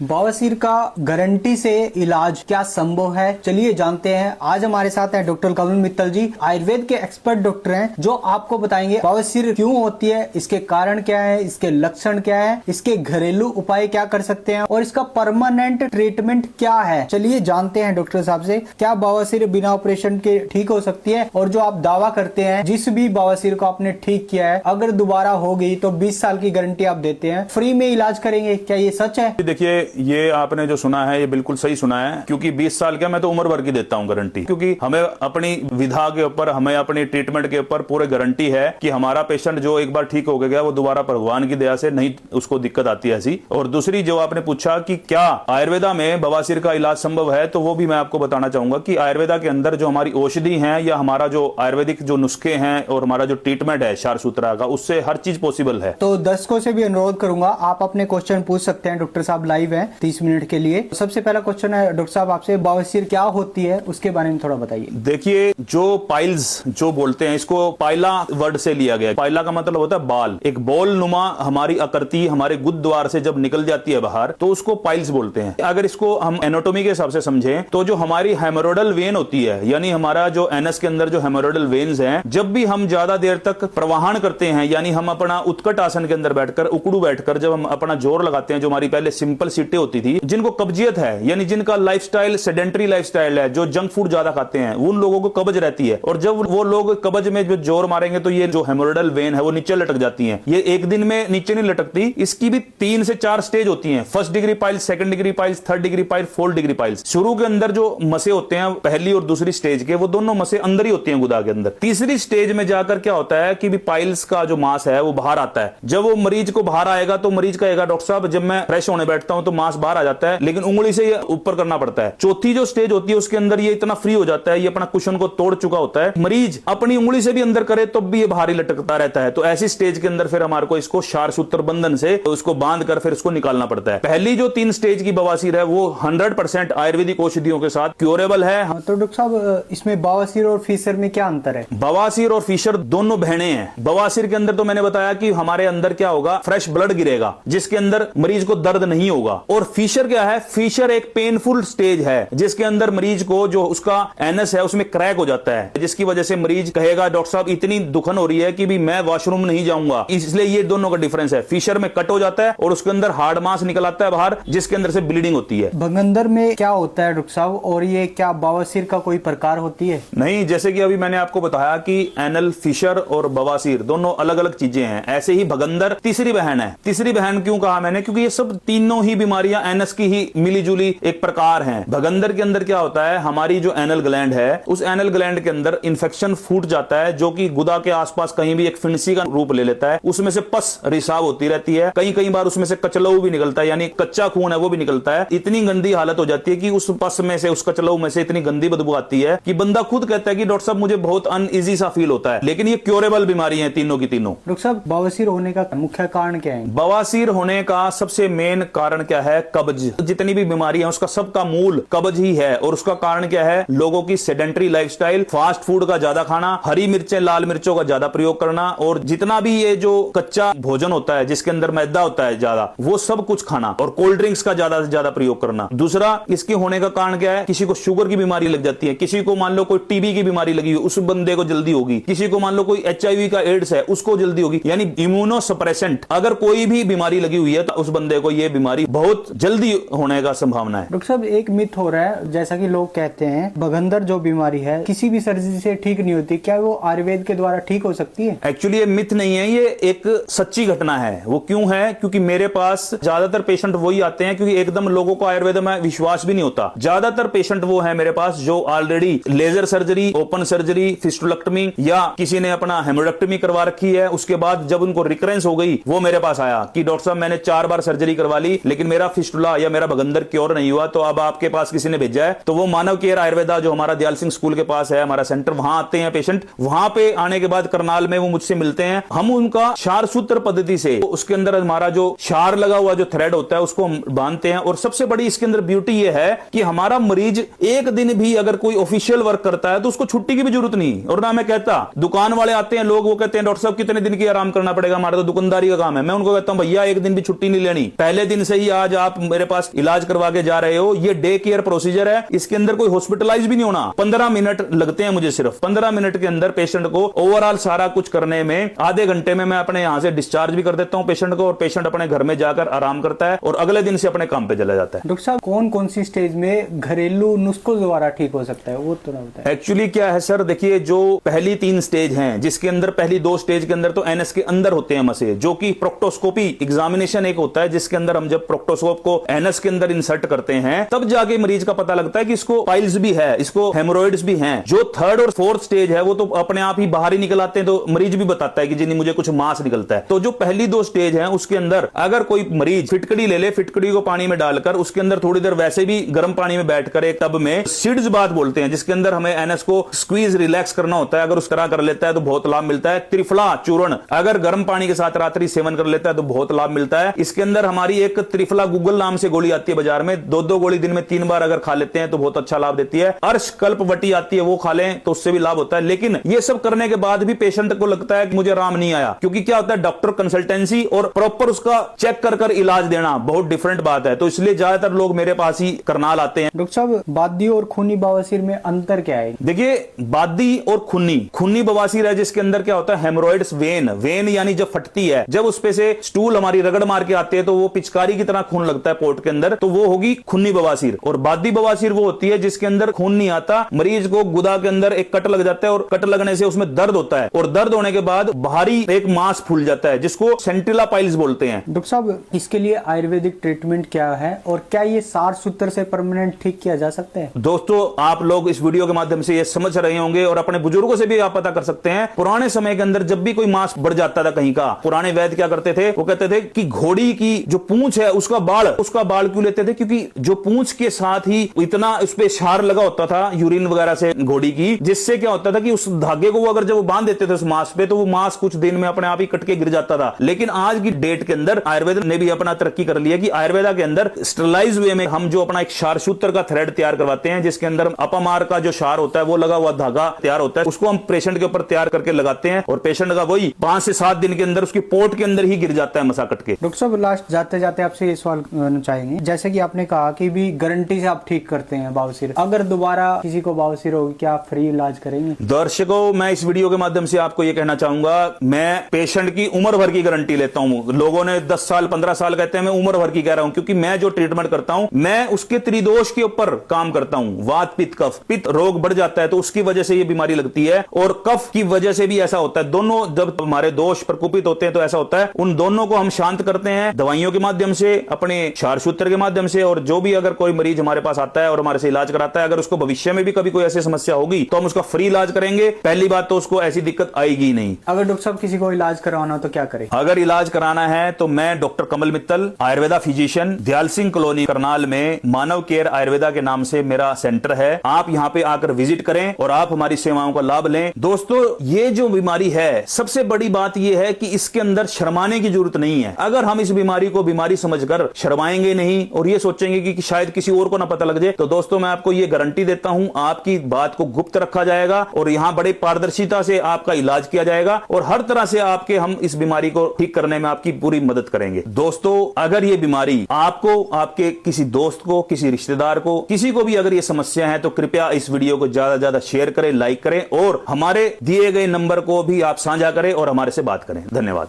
बवासीर का गारंटी से इलाज क्या संभव है, चलिए जानते हैं। आज हमारे साथ हैं डॉक्टर कमल मित्तल जी, आयुर्वेद के एक्सपर्ट डॉक्टर हैं, जो आपको बताएंगे बवासीर क्यों होती है, इसके कारण क्या है, इसके लक्षण क्या है, इसके घरेलू उपाय क्या कर सकते हैं और इसका परमानेंट ट्रीटमेंट क्या है। चलिए जानते हैं डॉक्टर साहब से, क्या बवासीर बिना ऑपरेशन के ठीक हो सकती है, और जो आप दावा करते हैं जिस भी बवासीर को आपने ठीक किया है अगर दोबारा हो गई तो 20 साल की गारंटी आप देते हैं, फ्री में इलाज करेंगे, क्या ये सच है? देखिए, ये आपने जो सुना है ये बिल्कुल सही सुना है, क्योंकि 20 साल क्या, मैं तो उम्र भर की देता हूं गारंटी, क्योंकि हमें अपनी विधा के ऊपर, हमें अपनी ट्रीटमेंट के ऊपर पूरे गारंटी है कि हमारा पेशेंट जो एक बार ठीक हो गया वो दोबारा भगवान की दया से नहीं उसको दिक्कत आती है ऐसी। और दूसरी जो आपने पूछा कि क्या आयुर्वेदा में बवासीर का इलाज संभव है, तो वो भी मैं आपको बताना चाहूंगा कि आयुर्वेदा के अंदर जो हमारी औषधि है या हमारा जो आयुर्वेदिक जो नुस्खे हैं और हमारा जो ट्रीटमेंट है क्षारसूत्रा का, उससे हर चीज पॉसिबल है। तो दर्शकों से भी अनुरोध करूंगा, आप अपने क्वेश्चन पूछ सकते हैं, डॉक्टर साहब लाइव है 30 मिनट के लिए। सबसे पहला क्वेश्चन है डॉक्टर साहब आपसे, बवासीर क्या होती है उसके बारे में थोड़ा बताइए। देखिए, जो पाइल्स जो बोलते हैं, इसको पाइला वर्ड से लिया गया है। पाइला का मतलब होता है बाल, एक बॉल नुमा हमारी आकृति हमारे गुद द्वार से जब निकल जाती है बाहर, तो उसको पाइल्स बोलते हैं। अगर इसको हम एनाटॉमी के हिसाब से समझें तो जो हमारी हेमोरोइडल वेन होती है, यानी हमारा जो एनस के अंदर जो हेमोरोइडल वेन्स हैं, जब भी हम ज्यादा देर तक प्रवाहन करते हैं, यानी हम अपना उत्कट आसन के अंदर बैठकर, उकड़ू बैठकर जब हम अपना जोर लगाते हैं, जो हमारी पहले सिंपल सीटें होती थी, जिनको कब्जियत है, यानी जिनका लाइफस्टाइल सेडेंटरी लाइफस्टाइल है, जो जंक फूड ज्यादा खाते हैं, उन लोगों को कब्ज रहती है। और जब वो लोग कब्ज में जो जोर मारेंगे तो ये जो हेमोरोइडल वेन है वो नीचे लटक जाती है। ये एक दिन में नीचे नहीं लटकती, इसकी भी 3 से 4 स्टेज होती हैं। First degree piles, second degree piles, third degree piles, fourth degree piles. शुरू के अंदर जो मसे होते हैं पहली और दूसरी स्टेज के, वो दोनों मसे अंदर ही होती हैं गुदा के अंदर। तीसरी स्टेज में जाकर क्या होता है कि भी पाइल्स का जो मांस है वो बाहर आता है। जब वो मरीज को बाहर आएगा तो मरीज कहेगा, डॉक्टर साहब जब मैं फ्रेश होने बैठता हूं तो मांस बाहर आ जाता है, लेकिन उंगली से ये ऊपर करना पड़ता है। चौथी जो स्टेज होती है उसके अंदर ये इतना फ्री हो जाता है, ये अपना कुशन को तोड़ चुका होता है, मरीज अपनी उंगली से भी अंदर करे तो भी ये बाहर ही लटकता रहता है। तो ऐसी स्टेज के अंदर फिर हमारे को इसको क्षारसूत्र बंधन से उसको बांध कर फिर इसको निकालना पड़ता है। पहली जो 3 स्टेज की बवासीर है वो 100% आयुर्वेदिक औषधियों के साथ क्योरेबल है। तो डॉक्टर साहब, इसमें बवासीर और फीसर में क्या अंतर है? बवासीर और फीसर दोनों बहनें हैं। बवासीर के अंदर तो मैंने बताया कि हमारे अंदर क्या होगा, फ्रेश ब्लड गिरेगा जिसके अंदर मरीज को दर्द नहीं होगा। और फीसर क्या है, फीसर एक पेनफुल स्टेज है जिसके अंदर मरीज को जो उसका एनस है उसमें क्रैक हो जाता है, जिसकी वजह से मरीज कहेगा, डॉक्टर साहब इतनी दुखन हो रही है कि भी मैं वॉशरूम नहीं जाऊंगा। इसलिए ये दोनों का डिफरेंस है। फीसर में कट हो जाता है और उसके अंदर हार्ड मांस निकल आता है बाहर, जिसके अंदर से ब्लीडिंग होती है। भगंदर में क्या होता है डॉक्टर साहब, और ये क्या बवासीर का कोई प्रकार होती है? नहीं, जैसे कि अभी मैंने आपको बताया कि एनल, फीसर और बवासीर दोनों अलग अलग चीजें हैं, ऐसे ही भगंदर तीसरी बहन है। तीसरी बहन क्यों कहा मैंने, क्योंकि ये सब तीनों ही बीमारियां एनस की ही मिली जुली एक प्रकार हैं। भगंदर के अंदर क्या होता है, हमारी जो एनल ग्लैंड है, उस एनल ग्लैंड के अंदर इन्फेक्शन फूट जाता है, जो कि गुदा के आसपास कहीं भी एक फिंसी का रूप ले लेता है। उसमें से पस रिसाव होती रहती है, कई बार उसमें से कचलऊ भी निकलता है, यानी कच्चा खून है वो भी निकलता है। इतनी गंदी हालत हो जाती है कि उस पस में से, उस कचलऊ में से इतनी गंदी बदबू आती है कि बंदा खुद कहता है कि डॉक्टर साहब मुझे बहुत अनईजी सा फील होता है। लेकिन ये क्योरेबल बीमारी है तीनों की तीनों। डॉक्टर साहब, बवासीर होने का मुख्य कारण क्या है? बवासीर होने का सबसे मेन कारण क्या है, कब्ज। जितनी भी बीमारी है उसका सबका मूल कब्ज ही है। और उसका कारण क्या है, लोगों की सेडेंटरी लाइफस्टाइल, फास्ट फूड का ज्यादा खाना, हरी मिर्चें, लाल मिर्चों का ज्यादा प्रयोग करना, और जितना भी ये जो कच्चा भोजन होता है जिसके अंदर मैदा होता है ज्यादा, वो सब कुछ खाना, और कोल्ड ड्रिंक्स का ज्यादा से ज्यादा प्रयोग करना। दूसरा, इसके होने का कारण क्या है, किसी को शुगर की बीमारी लग जाती है, किसी को मान लो कोई टीबी की बीमारी लगी उस बंदे को जल्दी होगी, किसी को मान लो कोई HIV का एड्स है उसको जल्दी होगी, यानी इम्यूनोसप्रेसेंट अगर कोई भी बीमारी लगी हुई है तो उस बंदे को ये बीमारी बहुत जल्दी होने का संभावना है। डॉक्टर साहब, एक मिथ हो रहा है, जैसा कि लोग कहते हैं भगंदर जो बीमारी है किसी भी सर्जरी से ठीक नहीं होती, क्या वो आयुर्वेद के द्वारा ठीक हो सकती है? एक्चुअली ये मिथ नहीं है, ये एक सच्ची घटना है। वो क्यों है, क्योंकि मेरे पास ज्यादातर पेशेंट वही आते हैं, क्योंकि एकदम लोगों को आयुर्वेद में विश्वास भी नहीं होता। ज्यादातर पेशेंट वो है मेरे पास जो already laser surgery, open surgery, fistulectomy या किसी ने अपना हेमोरेक्टमी करवा रखी है, उसके बाद जब उनको रिकरेंस हो गई वो मेरे पास आया कि डॉक्टर साहब मैंने 4 बार सर्जरी करवा ली लेकिन मेरा फिस्टुला या मेरा भगंदर क्योर नहीं हुआ, तो अब आपके पास किसी ने भेजा है। तो वो मानव केयर आयुर्वेदा जो हमारा दयाल सिंह स्कूल के पास है हमारा सेंटर, वहां आते हैं पेशेंट। वहां पे आने के बाद करनाल में वो मुझसे मिलते हैं, हम उनका क्षारसूत्र पद्धति से उसके अंदर हमारा जो क्षार लगा हुआ जो थ्रेड होता है उसको बांधते हैं। और सबसे बड़ी इसके अंदर ब्यूटी ये है कि हमारा मरीज एक दिन भी अगर कोई ऑफिशियल वर्क करता है तो उसको छुट्टी की भी जरूरत नहीं। और ना मैं कहता, दुकान वाले आते हैं लोग, वो कहते हैं डॉक्टर साहब कितने दिन की आराम करना पड़ेगा, हमारा तो दुकानदारी का काम है। मैं उनको कहता हूं भैया एक दिन भी छुट्टी नहीं लेनी, पहले दिन से ही आज आज आप मेरे पास इलाज करवा के जा रहे हो, ये डे केयर प्रोसीजर है, इसके अंदर कोई हॉस्पिटलाइज भी नहीं होना। 15 मिनट लगते हैं मुझे, सिर्फ 15 मिनट के अंदर पेशेंट को ओवरऑल सारा कुछ करने में आधे घंटे में मैं अपने यहां से डिस्चार्ज भी कर देता हूं पेशेंट को, और पेशेंट अपने घर में जाकर आराम करता है और अगले दिन से अपने काम पे चला जाता है। डॉक्टर साहब, कौन कौन सी स्टेज में घरेलू नुस्खों द्वारा ठीक हो सकता है, वो तो ना बताएं। एक्चुअली क्या है सर, देखिए जो पहली 3 स्टेज हैं, जिसके अंदर पहली 2 स्टेज के अंदर तो एनएस के अंदर होते हैं मसे, जो कि प्रोक्टोस्कोपी एग्जामिनेशन एक होता है, जिसके अंदर हम जब प्रोक्टोस्कोप को एनएस के अंदर इंसर्ट करते हैं तब जाके मरीज का पता लगता है कि इसको पाइल्स भी है, इसको हेमोरॉइड्स भी हैं। जो 3rd और 4th स्टेज है वो तो अपने आप ही बाहर ही निकल आते हैं, तो मरीज भी बताता है कि जी नहीं मुझे कुछ मांस निकलता है। तो जो पहली 2 स्टेज है उसके अंदर अगर कोई मरीज फिटकड़ी ले ले, फिटकड़ी को पानी में डालकर उसके अंदर थोड़ी देर वैसे भी गर्म पानी में बैठकर एक टब में सिड्स बात बोलते हैं, जिसके अंदर हमें एनएस को स्क्वीज रिलैक्स करना होता है, अगर उस तरह कर लेता है तो बहुत लाभ मिलता है। त्रिफला चूर्ण अगर गर्म पानी के साथ रात्रि सेवन कर लेता है तो बहुत लाभ मिलता है। इसके अंदर हमारी एक त्रिफला गूगल नाम से गोली आती है बाजार में, 2-2 गोली दिन में 3 बार अगर खा लेते हैं तो बहुत अच्छा लाभ देती है। अर्श कल्पवटी आती है, वो खा लें तो उससे भी लाभ होता है। लेकिन ये सब करने के बाद भी पेशेंट को लगता है कि मुझे आराम नहीं आया, क्योंकि क्या होता है डॉक्टर कंसल्टेंसी और प्रॉपर उसका चेक कर इलाज देना बहुत डिफरेंट बात है, तो इसलिए ज्यादातर लोग मेरे पास ही करनाल आते हैं। डॉक्टर साहब, बादी और खूनी बवासीर में अंतर क्या है? देखिए बादी और खूनी बवासीर है, जिसके अंदर क्या होता है हेमोरॉइड्स वेन यानी जब फटती है, जब उस पे से स्टूल हमारी रगड़ मार के आते हैं तो वो पिचकारी की तरह खून लगता है पोर्ट के अंदर, तो वो होगी खूनी बवासीर। और बादी बवासीर वो होती है जिसके अंदर खून नहीं आता, मरीज को गुदा के अंदर एक कट लग जाता है और कट लगने से उसमें दर्द होता है, और दर्द होने के बाद बाहरी एक मांस फूल जाता है जिसको सेंटिला पाइल्स बोलते हैं। डॉक्टर साहब, इसके लिए आयुर्वेदिक ट्रीटमेंट क्या है और क्या ये सार सूत्र से परमानेंट ठीक किया जा सकता है? दोस्तों, आप लोग इस वीडियो के माध्यम से ये समझ रहे होंगे और अपने बुजुर्गों से भी आप पता कर सकते हैं। पुराने समय के अंदर जब भी कोई मांस बढ़ जाता था कहीं का, पुराने वैद्य क्या करते थे, वो कहते थे कि घोड़ी की जो पूंछ है उसका बाल क्यों लेते थे, क्योंकि जो पूंछ के साथ ही इतना उस पे क्षार लगा होता था यूरिन वगैरह से घोड़ी की, जिससे क्या होता था कि उस धागे को अगर जब वो बांध देते थे उस मांस पे, तो वो मांस कुछ दिन में अपने आप ही कट के गिर जाता था। लेकिन आज की डेट के अंदर आयुर्वेद ने भी अपना तरक्की कर लिया कि आयुर्वेदा के अंदर स्टरलाइज वे में हम जो अपना एक क्षार सूत्र का थ्रेड तैयार करवाते हैं, जिसके अंदर अपमार का जो क्षार होता है वो लगा हुआ धागा तैयार होता है, उसको हम पेशेंट के ऊपर तैयार करके लगाते हैं और पेशेंट का वही 5 से 7 दिन के अंदर उसकी पोर्ट के अंदर ही गिर जाता है मसा कट के। डॉक्टर साहब, लास्ट जाते जाते आपसे ये सवाल करना चाहेंगे, जैसे कि आपने कहा कि भी गारंटी से आप ठीक करते हैं बवासीर, अगर दोबारा किसी को बवासीर होगी क्या आप फ्री इलाज करेंगे? दर्शकों, मैं इस वीडियो के माध्यम से आपको ये कहना चाहूंगा, मैं पेशेंट की उम्र भर की गारंटी लेता हूं। लोगों ने 10 साल 15 साल कहते हैं, मैं उम्र भर की कह रहा हूं, क्योंकि मैं जो ट्रीटमेंट करता हूं मैं उसके त्रिदोष के ऊपर काम करता हूं। वात पित्त कफ, पित्त रोग बढ़ जाता है तो उसकी वजह से ये बीमारी लगती है, और कफ की वजह से भी ऐसा होता है। दोनों जब हमारे दोष प्रकोपित होते हैं तो ऐसा होता है, उन दोनों को हम शांत करते हैं दवाइयों के माध्यम से, अपने क्षार सूत्र के माध्यम से। और जो भी अगर कोई मरीज हमारे पास आता है और हमारे से इलाज कराता है, अगर उसको भविष्य में भी कभी कोई ऐसी समस्या होगी तो हम उसका फ्री इलाज करेंगे। पहली बात तो उसको ऐसी दिक्कत आएगी नहीं। अगर डॉक्टर साहब किसी को इलाज करवाना हो तो क्या करें? अगर इलाज कराना है तो मैं डॉक्टर कमल मित्तल, आयुर्वेदा फिजिशियन, दयाल सिंह कॉलोनी करनाल में मानव केयर आयुर्वेदा के नाम से मेरा सेंटर है। आप यहां पे आकर विजिट करें और आप हमारी सेवाओं का लाभ लें। दोस्तों, ये जो बीमारी है, सबसे बड़ी बात यह है कि इसके अंदर शर्माने की जरूरत नहीं है। अगर हम इस बीमारी को बीमारी समझकर शर्माएंगे नहीं और ये सोचेंगे कि शायद किसी और को ना पता लग जाए, तो दोस्तों मैं आपको ये गारंटी देता हूं, आपकी बात को गुप्त रखा जाएगा और यहां बड़े पारदर्शिता से आपका इलाज किया जाएगा और हर तरह से आपके हम इस बीमारी को ठीक करने में आपकी पूरी मदद करेंगे। दोस्तों, अगर ये बीमारी आपको, आपके किसी दोस्त को, किसी रिश्तेदार को, किसी को भी अगर ये समस्या है तो कृपया इस वीडियो को ज्यादा से ज्यादा शेयर करें, लाइक करें और हमारे दिए गए नंबर को भी आप साझा करें और हमारे से बात करें। धन्यवाद।